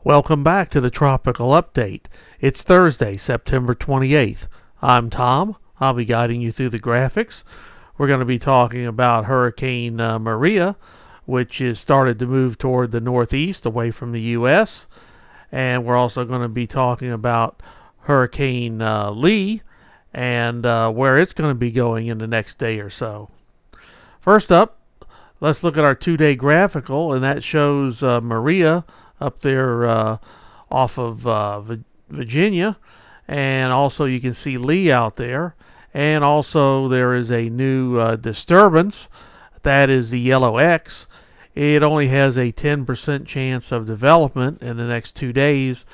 Welcome back to the Tropical Update. It's Thursday, September 28th. I'm Tom. I'll be guiding you through the graphics. We're going to be talking about Hurricane Maria, which is started to move toward the northeast away from the U.S. And we're also going to be talking about Hurricane Lee and where it's going to be going in the next day or so. First up, let's look at our 2-day graphical, and that shows Maria up there off of Virginia, and also you can see Lee out there, and also there is a new disturbance. That is the yellow X. It only has a 10% chance of development in the next 2 days,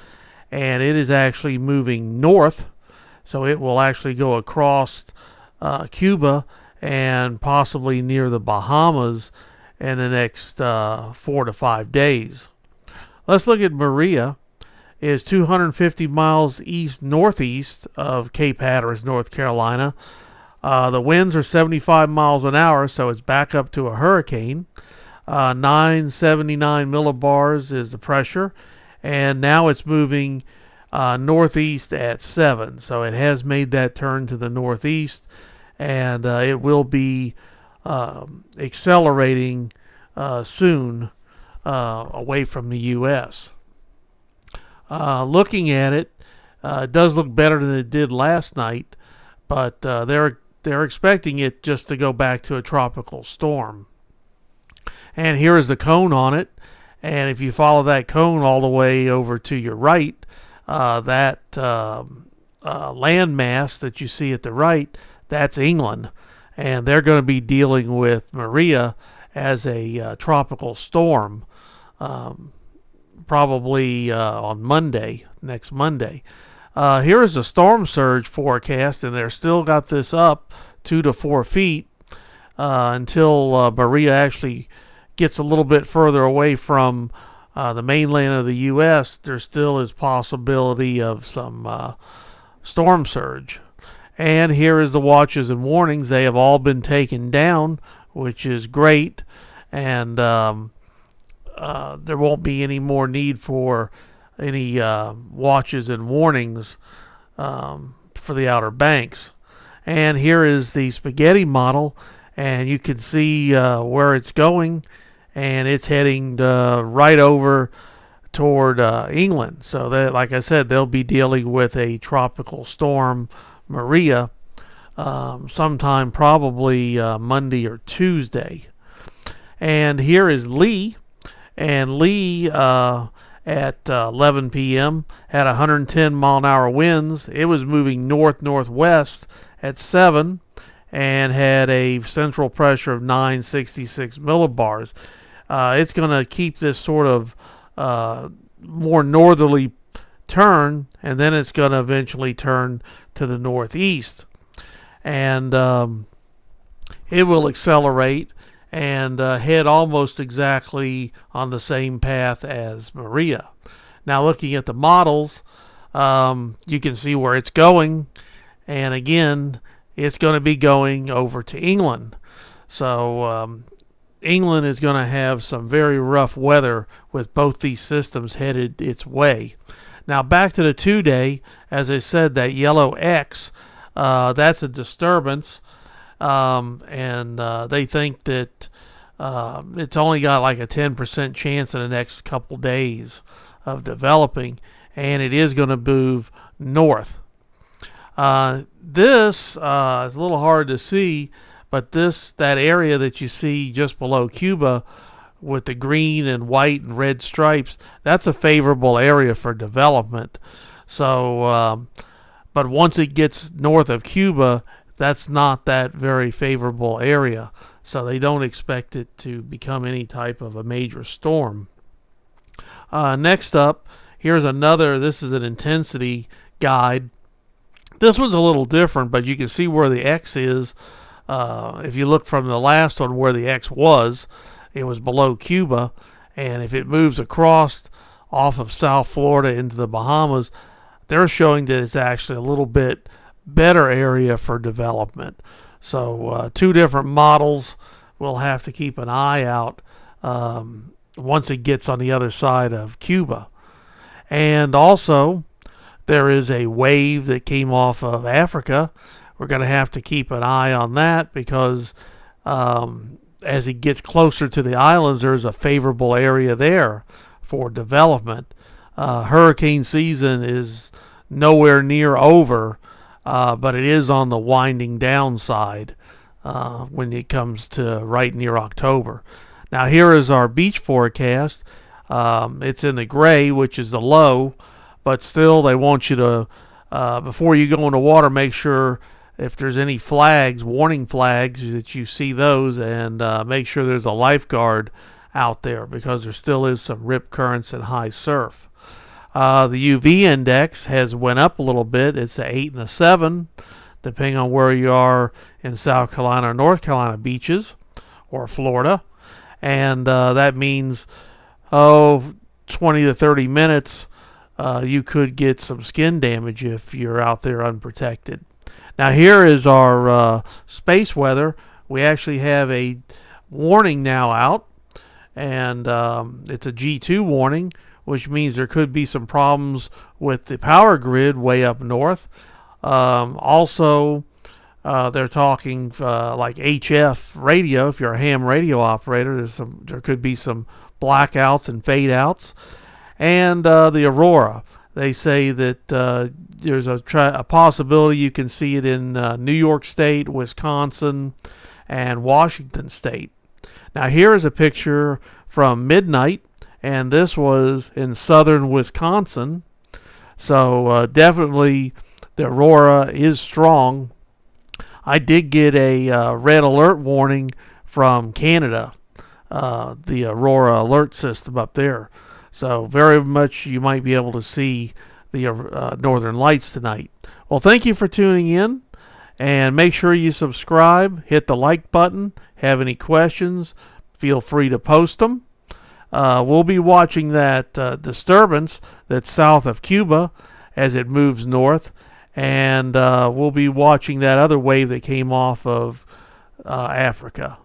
and it is actually moving north, so it will actually go across Cuba and possibly near the Bahamas in the next 4 to 5 days. Let's look at Maria. It is 250 miles east-northeast of Cape Hatteras, North Carolina. The winds are 75 miles an hour, so it's back up to a hurricane. 979 millibars is the pressure, and now it's moving northeast at 7. So it has made that turn to the northeast, and it will be accelerating soon away from the U.S. Looking at it, it does look better than it did last night, but they're expecting it just to go back to a tropical storm. And here is the cone on it, and if you follow that cone all the way over to your right, that landmass that you see at the right, that's England, and they're going to be dealing with Maria as a tropical storm, probably on Monday, next Monday. Here is the storm surge forecast, and they're still got this up 2 to 4 feet until Maria actually gets a little bit further away from the mainland of the U.S. There still is possibility of some storm surge. And here is the watches and warnings. They have all been taken down, which is great, and there won't be any more need for any watches and warnings for the Outer Banks. And here is the spaghetti model, and you can see where it's going, and it's heading right over toward England. So that, like I said, they'll be dealing with a tropical storm, Maria, sometime probably Monday or Tuesday. And here is Lee, and Lee at 11 p.m. had 110 mile an hour winds. It was moving north-northwest at 7 and had a central pressure of 966 millibars. It's going to keep this sort of more northerly turn, and then it's going to eventually turn to the northeast. And it will accelerate and head almost exactly on the same path as Maria. Now, looking at the models, you can see where it's going, and again, it's going to be going over to England. So England is going to have some very rough weather with both these systems headed its way. Now, back to the 2-day, as I said, that yellow X, that's a disturbance. And they think that it's only got like a 10% chance in the next couple days of developing, and it is going to move north. This is a little hard to see, but that area that you see just below Cuba with the green and white and red stripes, that's a favorable area for development. So, but once it gets north of Cuba, that's not that very favorable area, so they don't expect it to become any type of a major storm. Next up, here's another. This is an intensity guide. This one's a little different, but you can see where the X is. If you look from the last one where the X was, it was below Cuba, and if it moves across off of South Florida into the Bahamas, they're showing that it's actually a little bit better area for development. So 2 different models. We'll have to keep an eye out once it gets on the other side of Cuba. And also, there is a wave that came off of Africa. We're going to have to keep an eye on that because as it gets closer to the islands, there's a favorable area there for development. Hurricane season is nowhere near over, but it is on the winding down side when it comes to right near October. Now, here is our beach forecast. It's in the gray, which is the low, but still they want you to, before you go in the water, make sure if there's any flags, warning flags, that you see those, and make sure there's a lifeguard out there because there still is some rip currents and high surf. The UV index has went up a little bit. It's an 8 and a 7, depending on where you are in South Carolina or North Carolina beaches or Florida. And that means, 20 to 30 minutes, you could get some skin damage if you're out there unprotected. Now here is our space weather. We actually have a warning now out, and it's a G2 warning, which means there could be some problems with the power grid way up north. Also, they're talking like HF radio. If you're a ham radio operator, there could be some blackouts and fade outs. And the aurora. They say that there's a possibility you can see it in New York State, Wisconsin, and Washington State. Now here is a picture from midnight, and this was in southern Wisconsin. So definitely the aurora is strong. I did get a red alert warning from Canada, the aurora alert system up there. So very much you might be able to see the northern lights tonight. Well, thank you for tuning in, and make sure you subscribe, hit the like button. Have any questions, feel free to post them. We'll be watching that disturbance that's south of Cuba as it moves north, and we'll be watching that other wave that came off of Africa.